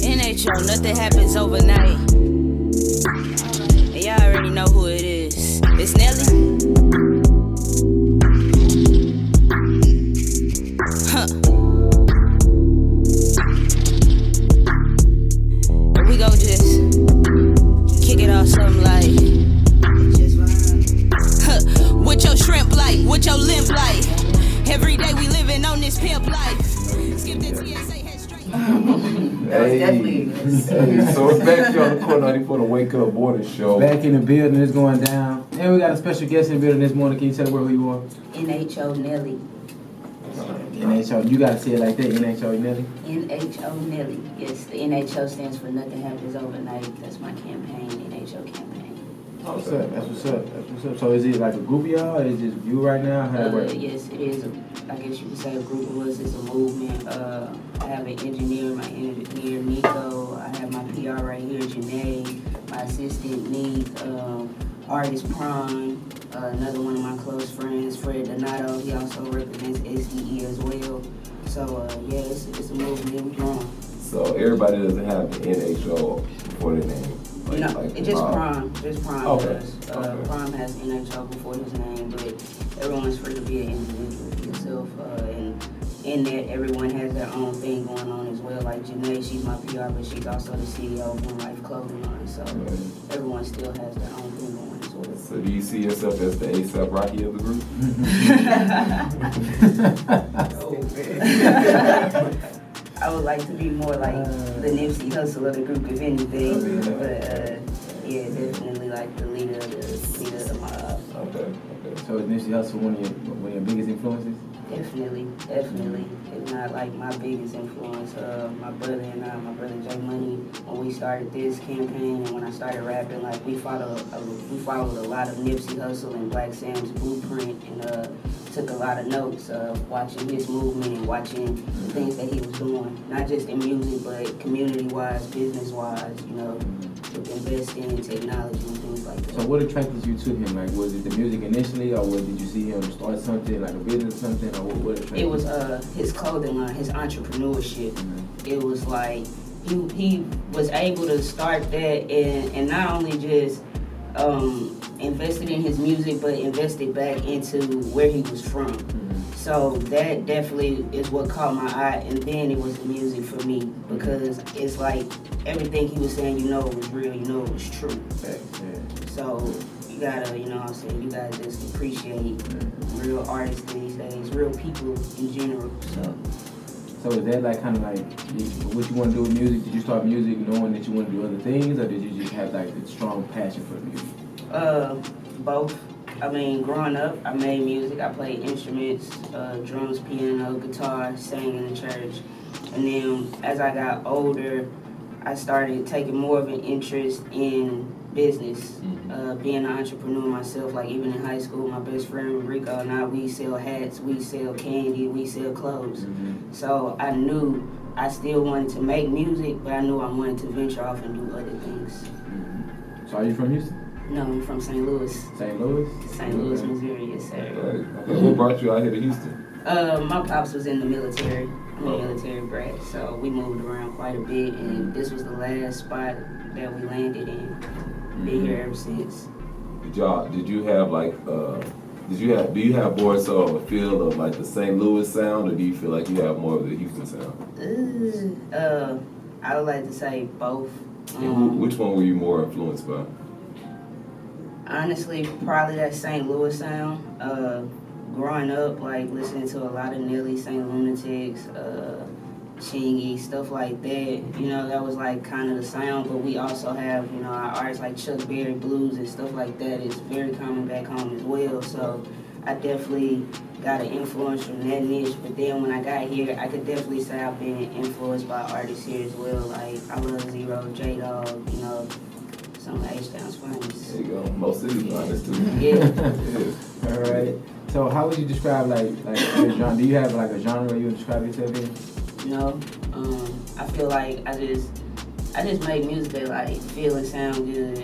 NHO, nothing happens overnight. And y'all already know who it is. It's Nelly. And we gon' just kick it off something like, what your shrimp like, what your limp like. Every day we living on this pimp life. Skip the TSA, head straight. Hey, so it's back here on the Core 94 the Wake Up Border Show. Back in the building, it's going down. And we got a special guest in the building this morning. Can you tell the world who you are? NHO Nelly. NHO, you gotta say it like that, NHO Nelly. NHO Nelly. Yes, the NHO stands for Nothing Happens Overnight. That's my campaign, NHO campaign. That's what's up, that's what's up, that's what's up. So is it like a group of y'all, or is it just you right now? How it work? Yes, it is. I guess you could say a group of us. It's a movement. I have an engineer, my engineer Nico. I have my PR right here, Janae. My assistant Neek. Artist Pron. Another one of my close friends, Fred Donato. He also represents SDE as well. So yeah, it's a movement. We're growing. So everybody doesn't have the NHO before their name. No, it's just Prom. Just Prom Okay. does. Okay. Prom has NHO before his name, but everyone's free to be an individual for yourself. And in that, everyone has their own thing going on as well. Like Janae, she's my PR, but she's also the CEO of One Life Clothing Line. So everyone still has their own thing going as well. So do you see yourself as the ASAP Rocky of the group? I would like to be more like the Nipsey Hussle of the group, if anything. But yeah, definitely like the leader of the mob. Okay. So is Nipsey Hussle one of your biggest influences? Definitely. It's not like my biggest influence. My brother and I, my brother J Money, when we started this campaign and when I started rapping, like we followed a lot of Nipsey Hussle and Black Sam's blueprint and took a lot of notes of watching his movement and watching the things that he was doing, not just in music, but community-wise, business-wise, you know, with investing in technology and things like that. So what attracted you to him? Like, was it the music initially, or did you see him start something, like a business or something, or what attracted you? It was his clothing line, his entrepreneurship. Mm-hmm. It was like, he was able to start that and not only just invested in his music, but invested back into where he was from. Mm-hmm. So that definitely is what caught my eye, and then it was the music for me, because it's like everything he was saying, you know it was real, you know it was true. Yeah. So you gotta, you know what I'm saying, you gotta just appreciate real artists these days, real people in general. So is that like kind of like what you want to do with music? Did you start music knowing that you want to do other things, or did you just have like a strong passion for music? Both. I mean, growing up, I made music. I played instruments, drums, piano, guitar, sang in the church. And then as I got older, I started taking more of an interest in business, being an entrepreneur myself. Like even in high school, my best friend Rico and I, we sell hats, we sell candy, we sell clothes. Mm-hmm. So I knew I still wanted to make music, but I knew I wanted to venture off and do other things. Mm-hmm. So are you from Houston? No, I'm from St. Louis. St. Louis? St. Louis, Missouri, yes sir. Okay. What brought you out here to Houston? My pops was in the military. I'm a military brat, so we moved around quite a bit, and this was the last spot that we landed in. Been here ever since. Do you have more so of a feel of like the St. Louis sound, or do you feel like you have more of the Houston sound? I would like to say both. Which one were you more influenced by? Honestly, probably that St. Louis sound. Growing up, like listening to a lot of Nelly, St. Lunatics, Chingy, stuff like that. You know, that was like kind of the sound. But we also have, you know, our artists like Chuck Berry blues and stuff like that is very common back home as well. So I definitely got an influence from that niche. But then when I got here, I could definitely say I've been influenced by artists here as well. Like I love Zero, J-Dog, you know, some of H-Town's finest. There you go. Most of these artists too. Yeah. All right. So how would you describe like your genre? Do you have like a genre you would describe yourself in? No. I feel like I just make music that like feel and sound good.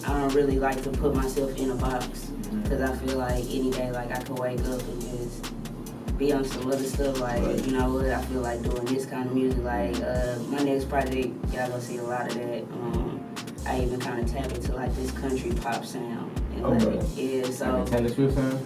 I don't really like to put myself in a box, because I feel like any day like I could wake up and just be on some other stuff. Like, you know what? I feel like doing this kind of music. Like, my next project, y'all gonna see a lot of that. I even kind of tap into like this country pop sound. And like, yeah, so. Taylor Swift sound?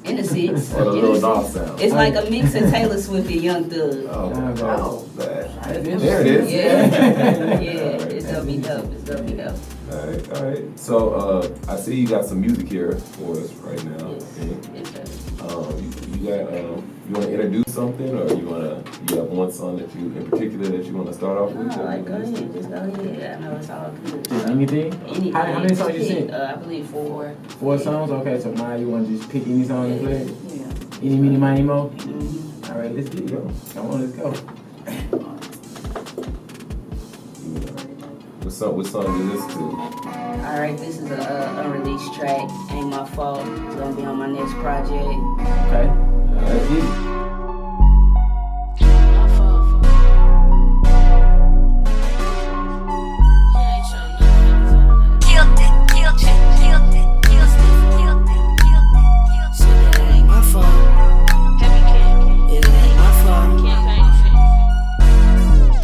In the sense. Or the Lil Nas sound. It's like a mix of Taylor Swift and Young Thug. Oh, There it is. Yeah, yeah, it's gonna be dope. It's gonna be dope. All right. So I see you got some music here for us right now. Yes, sir. You want to introduce something, or you have one song that you in particular that you want to start off with? No, like go ahead, just go ahead. I know it's all good. Just anything? How many songs you sing? I believe 4. 4 songs? Okay, so now you want to just pick any song and play it? Yeah. Any, mini, miny, mo? Mm-hmm. All right, let's get it, yo. Come on, let's go. What song you listen to? Alright, this is an unreleased track. Ain't My Fault. It's gonna be on my next project. Okay, let's get it.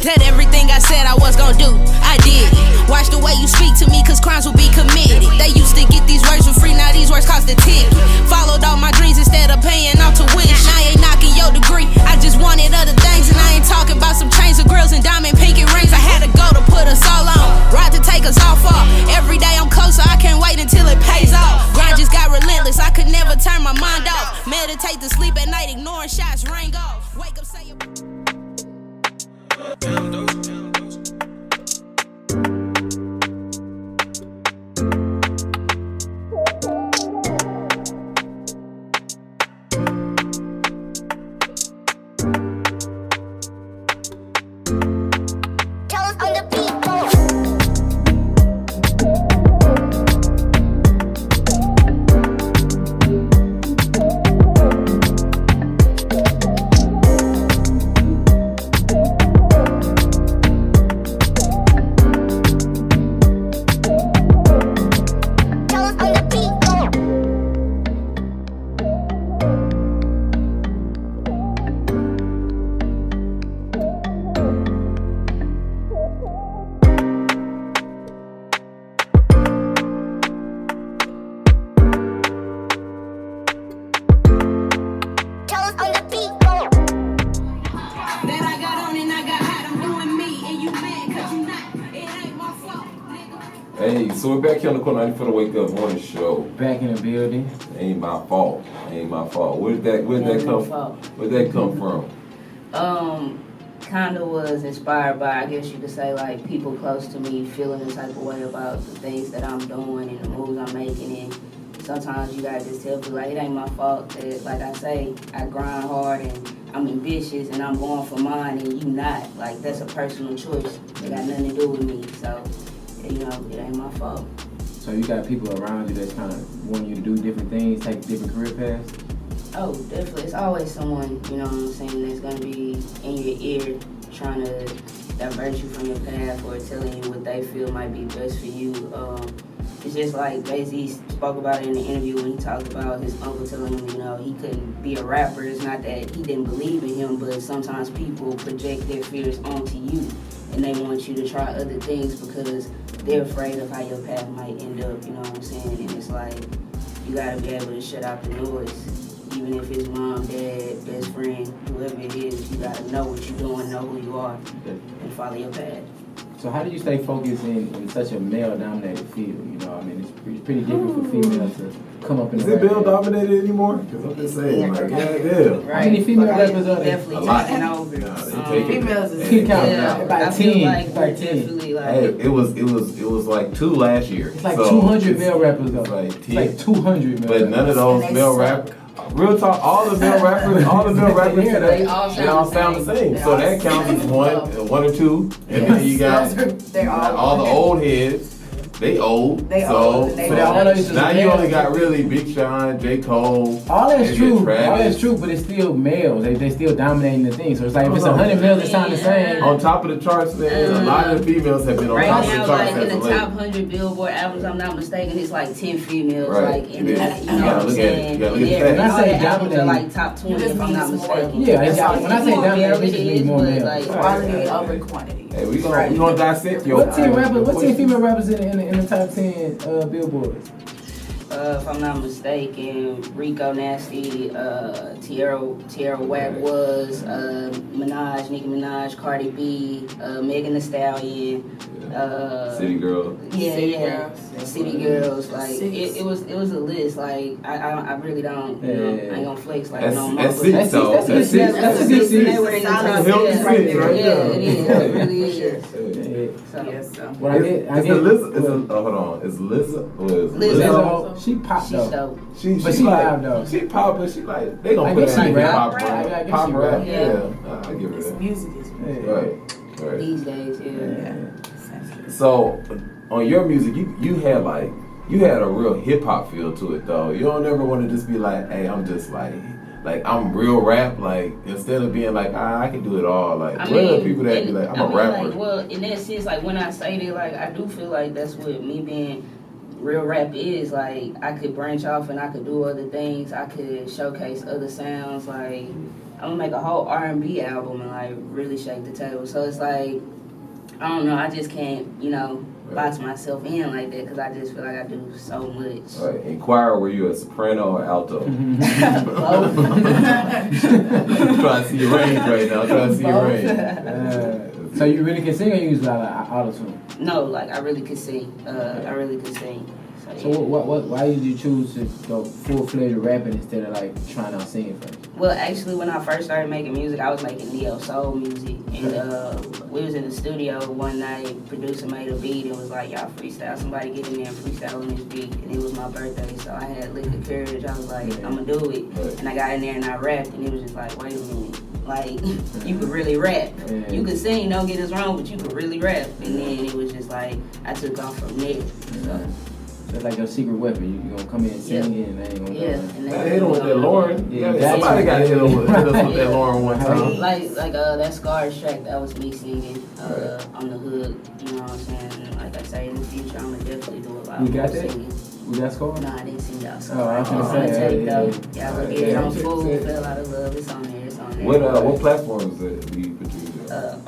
That everything I said I was gonna do, I did. Watch the way you speak to me, cause crimes will be committed. They used to get these words for free, now these words cost a ticket. Followed all my dreams instead of paying off tuition. I ain't knocking your degree, I just wanted other things. And I ain't talking about some chains of grills and diamond pinky rings. I had to go to put us all on, ride to take us all far. Every day I'm closer, I can't wait until it pays off. Grind just got relentless, I could never turn my mind off. Meditate to sleep at night, ignoring shots, ring off. Wake up, say Hey, so we're back here on the corner for the Wake Up Morning Show. Back in the building. Ain't my fault. Where'd that come from? Kinda was inspired by, I guess you could say, like people close to me feeling the type of way about the things that I'm doing and the moves I'm making. And sometimes you gotta just tell people, like, it ain't my fault that, like I say, I grind hard and I'm ambitious and I'm going for mine and you not. Like, that's a personal choice. It got nothing to do with me. So, you know, it ain't my fault. So you got people around you that's kind of wanting you to do different things, take different career paths? Oh, definitely. It's always someone, you know what I'm saying, that's going to be in your ear trying to divert you from your path or telling you what they feel might be best for you. It's just like basically he spoke about it in the interview when he talked about his uncle telling him, you know, he couldn't be a rapper. It's not that he didn't believe in him, but sometimes people project their fears onto you and they want you to try other things because they're afraid of how your path might end up, you know what I'm saying? And it's like, you gotta be able to shut out the noise. Even if it's mom, dad, best friend, whoever it is, you gotta know what you're doing, know who you are, and follow your path. So how do you stay focused in such a male-dominated field? You know, I mean, it's pretty different for females to come up in the Is it male-dominated anymore? Because I'm just saying, like, yeah. How many female rappers are there? Definitely A lot. taking over. Females is Keep counting. Yeah, About I feel 10. like About we're 10. definitely like, Hey, it was like 2 last year. It's like So 200 male rappers though. It's like It's like 200 male But rappers. none of those male rappers. Real talk, all the male rappers They all they all sound the same. They So all that counts as one or two, and then you got They're all the old heads they old. They so, old, and they so old. now you only got really Big Sean, J. Cole. All that's and true. Travis. All that's true, but it's still males. They still dominating the thing. So it's like if it's 100 males that sound the same. On top of the charts, man, a lot of the females have been on Right top of now, the charts like in as the of late. top 100 Billboard albums, I'm not mistaken, it's like 10 females. Right. Like in It is. that, You you know gotta what I'm look at it. saying? You gotta look Yeah, at that. When I all say the albums are dominate- like top 20 You just if I'm need not more. mistaken. Yeah, That's all. when I say It's more dominate, male, it just it means is, more but males. like quality over quantity. Hey, we gonna dissect your. What 10 female rappers in the top 10 billboards? If I'm not mistaken, Rico Nasty, Tierra Whack was, Nicki Minaj, Cardi B, Megan Thee Stallion, City Girl. City Girls. City Girls. Like Six. it was a list. Like I really don't, you know, I ain't gonna flex like That's no more. that's but- six though. That's That's six. six. That's a good They six. were in the top That's a healthy ten. six right Yeah, there. it is. It really is. So, Yes, so. Well, I get. Hold on. Is Lizzo? Lizzo. She popped she's though. dope. She But she like, live, though. She pop, but she like they gonna I put guess her she in rap. pop I rap. guess Pop she rap. rap. Yeah, I give her It's that. music is Yeah. Right. These days, yeah. So on your music, you had a real hip hop feel to it though. You don't ever want to just be like, hey, I'm just like I'm real rap. Like instead of being like, I can do it all. Like I where are mean, people that be like, I'm a rapper. Like, well, in that sense, like when I say that, like I do feel like that's what me being real rap is. Like I could branch off and I could do other things. I could showcase other sounds. Like I'm gonna make a whole R&B album and like really shake the table. So it's like I don't know. I just can't, box myself in like that because I just feel like I do so much. Right. In choir, were you a soprano or alto? Both. Trying to see your range right now. Trying to see your range. So you really can sing or you use a lot of auto-tune? No, like I really could sing. I really could sing. So why did you choose to go full-fledged rapping instead of like trying out singing first? Well, actually, when I first started making music, I was making neo soul music, and we was in the studio one night. Producer made a beat and was like, "Y'all freestyle. Somebody get in there and freestyle on this beat." And it was my birthday, so I had liquor courage. I was like, "I'm gonna do it," and I got in there and I rapped, and it was just like, "Wait a minute." Like, you could really rap. Yeah. You could sing, don't get us wrong, but you could really rap. And then it was just like, I took off from there. So. That's like your secret weapon. You gonna come in and sing and they ain't gonna Yeah. know. Gotta hit him with that Lauren. Yeah, Somebody gotta hit us with that Lauren one time. Like that Scars track, that was me singing on the hood. You know what I'm saying? And like I say, in the future, I'm gonna definitely do a lot We more got that? singing. We got score? Nah, I didn't sing that song. Oh, I was gonna It's on the say, tape though. yeah. Y'all look at it on Fool, Fell Out of Love. It's on there. It's on there. What platforms that we produce?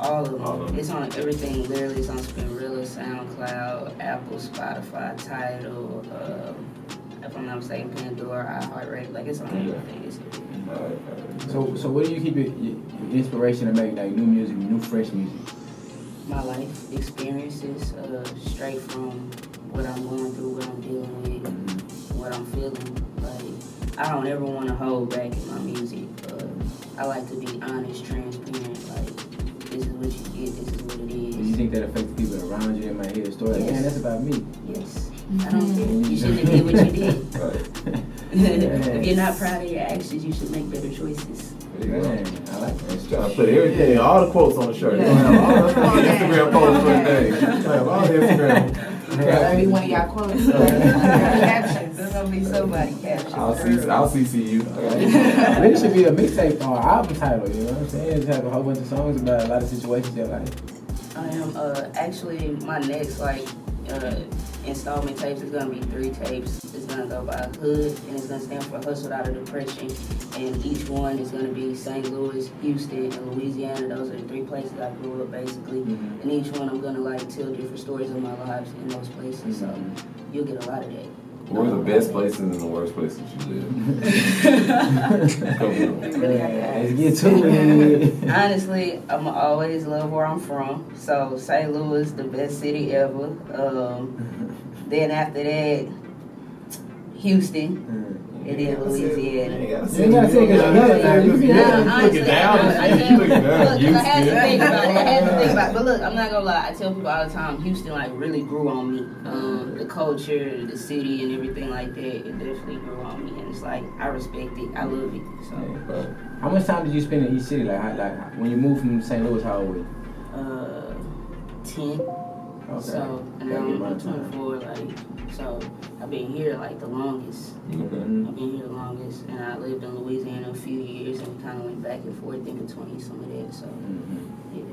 All of them. All of them. It's on everything. Literally, it's on Spinrilla, SoundCloud, Apple, Spotify, Tidal. If I'm not mistaken, Pandora, iHeartRadio. Like it's on everything. It's everything. So where do you keep your inspiration to make like new music, new fresh music? My life experiences, straight from what I'm going through, what I'm dealing with, what I'm feeling. Like I don't ever want to hold back in my music. I like to be honest, transparent. Like this is what you get, this is what it Do you is. think that affects people around you that might hear the story? Like, Yes. man, that's about me. Yes, I don't care. You shouldn't have did what you did. Right. If you're not proud of your actions, you should make better choices. There you go. Man, I like that. Just trying to put everything, all the quotes on the shirt. You're gonna have all the Instagram posts for the day. You're gonna have all the Instagram. Every one of y'all quotes. Captions. There's gonna be somebody captions. I'll CC you. Really should be a mixtape or album title, you know what I'm saying? Just have a whole bunch of songs about a lot of situations in your life. I am actually my next installment tapes is gonna be 3 tapes. It's gonna go by Hood and it's gonna stand for Hustled Out of Depression. And each one is gonna be St. Louis, Houston, and Louisiana. Those are the 3 places I grew up basically. And each one I'm gonna tell different stories of my lives in those places. So you'll get a lot of that. What are the best places and the worst places you live? Let's get to it. Honestly, I'm always love where I'm from. So St. Louis, the best city ever. Then after that, Houston. And then Louisiana. You gotta You ain't gotta say it 'cause you're not. You can You looking down. You looking down. Look, I had to think about it. I had to think about it. But look, I'm not gonna lie. I tell people all the time, Houston like really grew on me. The culture, the city, and everything like that. It definitely grew on me, and it's like I respect it. I love it. So, How much time did you spend in each city? Like when you moved from St. Louis, how old were you? 10. Okay. So, and I'm 24, like, so I've been here like the longest. Mm-hmm. I've been here the longest, and I lived in Louisiana a few years and kind of went back and forth in between some of that. So, yeah.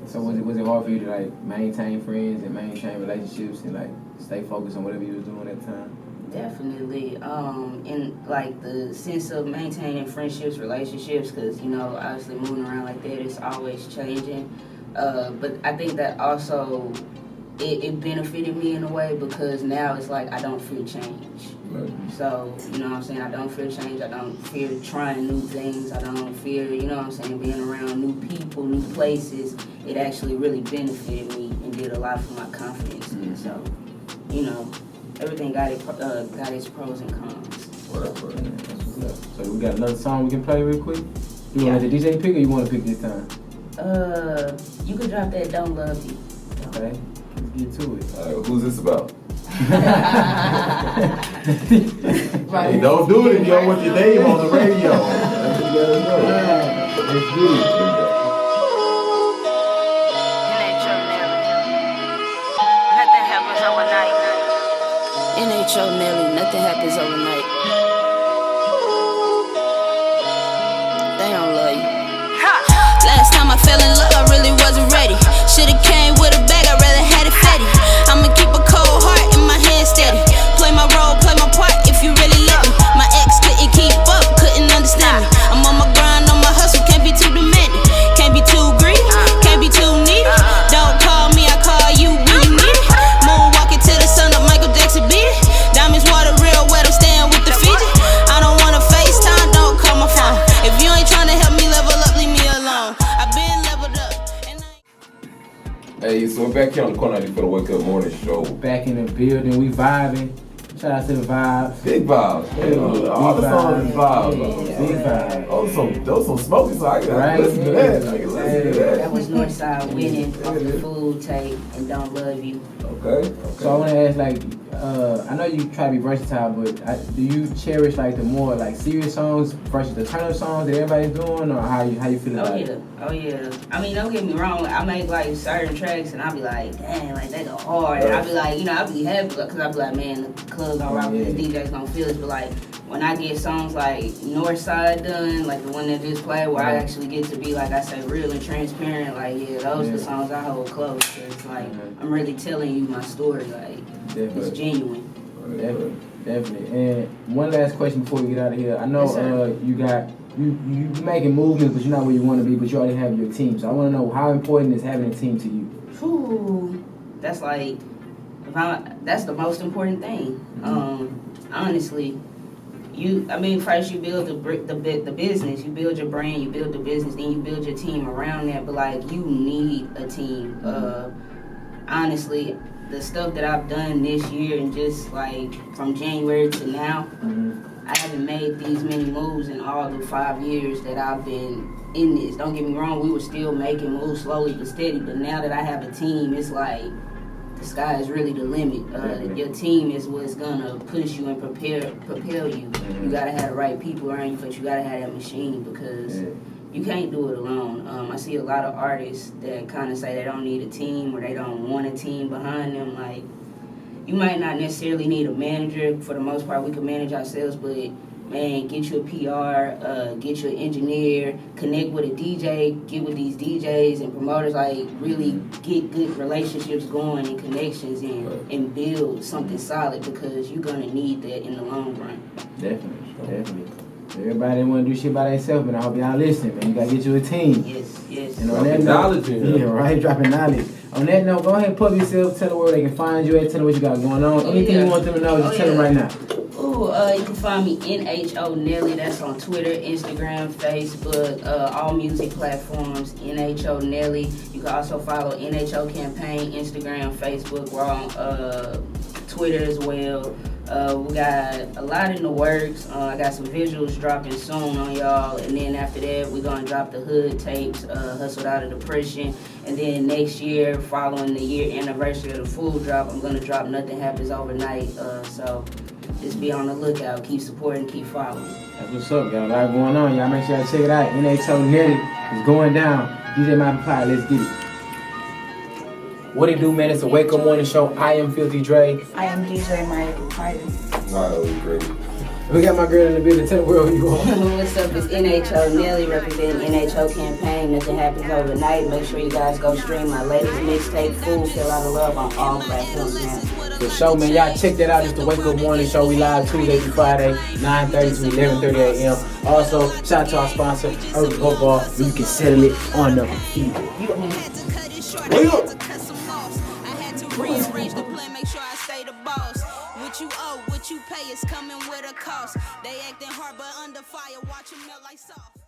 So was it hard for you to like maintain friends and maintain relationships and like stay focused on whatever you was doing at the time? Definitely, in like the sense of maintaining friendships, relationships, because you know, obviously moving around like that, it's always changing. But I think that also it benefited me in a way because now it's like I don't fear change. Right. So, you know what I'm saying? I don't fear change. I don't fear trying new things. I don't fear, you know what I'm saying, being around new people, new places. It actually really benefited me and did a lot for my confidence. And so, you know, everything got its pros and cons. So we got another song we can play real quick? You want the DJ pick or you want to pick this time? You could drop that Don't Love You. Okay, let's get to it. Who's this about? Hey, don't do it if you don't want your name on the radio. That's what you gotta know. Let's do it. NHO Nelly. Nothing happens overnight. NHO Nelly, nothing happens overnight. They don't love you. Last time I fell in love, I really wasn't ready. Should've came with a bag, I'd rather had it fatty. I'ma keep a cold heart and my hand steady. Play my role, play my part if you really let me. My ex couldn't keep up, couldn't understand me. I'm on my grind, on my hustle, can't be too demanding. Can't be too greedy, can't be too needy. Don't call me, I call you when you need it. Moonwalking to the sun up, Michael Jackson beat it. Diamonds water real wet, I'm staying with the Fiji. I don't wanna FaceTime, don't call my phone. If you ain't tryna help me level up, leave me alone. I've been leveled up. Hey, so we're back here on the corner for the Wake Up Morning Show. Back in the building, we vibing. Shout out to the vibes. Big vibes. Big All the songs is vibes. Big vibes. Those some smoking, so I can listen to that. I can listen to That that. was Northside winning off the food tape and Don't Love You. Okay. So I want to ask, like, I know you try to be versatile, but do you cherish like the more like serious songs versus the turn-up songs that everybody's doing, or how you feel about it? Oh yeah. I mean, don't get me wrong. I make like certain tracks and I'll be like, dang, like they go hard. And I'll be like, you know, I'll be happy because I'll be like, man, the club gonna rock with this DJ's gonna feel it. But like when I get songs like Northside done, like the one that just played, where I actually get to be like I say, real and transparent. Like those are the songs I hold close. It's like I'm really telling you my story. Like it's genuine. Definitely. And one last question before we get out of here. I know you making movements, but you're not where you want to be, but you already have your team. So I want to know how important is having a team to you? Whew, that's like, that's the most important thing. Honestly, first you build the business, you build your brand, you build the business, then you build your team around that. But like, you need a team. Honestly, the stuff that I've done this year and just like from January to now, I haven't made these many moves in all the 5 years that I've been in this. Don't get me wrong, we were still making moves slowly but steady, but now that I have a team, it's like the sky is really the limit. Your team is what's gonna push you and propel you. You gotta have the right people around you, but you gotta have that machine because you can't do it alone. I see a lot of artists that kind of say they don't need a team or they don't want a team behind them. Like, you might not necessarily need a manager. For the most part, we can manage ourselves, but man, get you a PR, get you an engineer, connect with a DJ, get with these DJs and promoters, like really get good relationships going and connections and build something solid because you're gonna need that in the long run. Definitely. Everybody didn't want to do shit by themselves, but I hope y'all listening, man. You gotta get you a team. Yes. And on that note, dropping knowledge. On that note, go ahead and plug yourself, tell the world they can find you at, tell them what you got going on. Anything you want them to know, just tell them right now. You can find me NHO Nelly. That's on Twitter, Instagram, Facebook, all music platforms. NHO Nelly. You can also follow NHO Campaign, Instagram, Facebook. We're on Twitter as well. We got a lot in the works. I got some visuals dropping soon on y'all, and then after that, we're gonna drop the Hood tapes, Hustled Out of Depression, and then next year, following the year anniversary of the full drop, I'm gonna drop Nothing Happens Overnight. So just be on the lookout, keep supporting, keep following. That's what's up, y'all. A lot going on. Y'all make sure y'all check it out. NHO Nelly is going down. DJ Michael Pie, let's get it. What it do, man? It's a Wake Up Morning Show. I am Filthy Dre. I am DJ Maya Dupri. Wow, great. We got my girl in the building. Tell the world who you are. What's up? It's NHO. Nelly representing NHO campaign. Nothing happens overnight. Make sure you guys go stream my latest mixtape, Fool, Feel Out of Love, on all platforms now. For sure, man. Y'all check that out. It's the Wake Up Morning Show. We live Tuesday through Friday, 9:30 to 11:30 a.m. Also, shout out to our sponsor, Urban Football, where you can settle it on the feet. Rearrange the plan, make sure I stay the boss. What you owe, what you pay is coming with a cost. They acting hard but under fire, watch them melt like soft.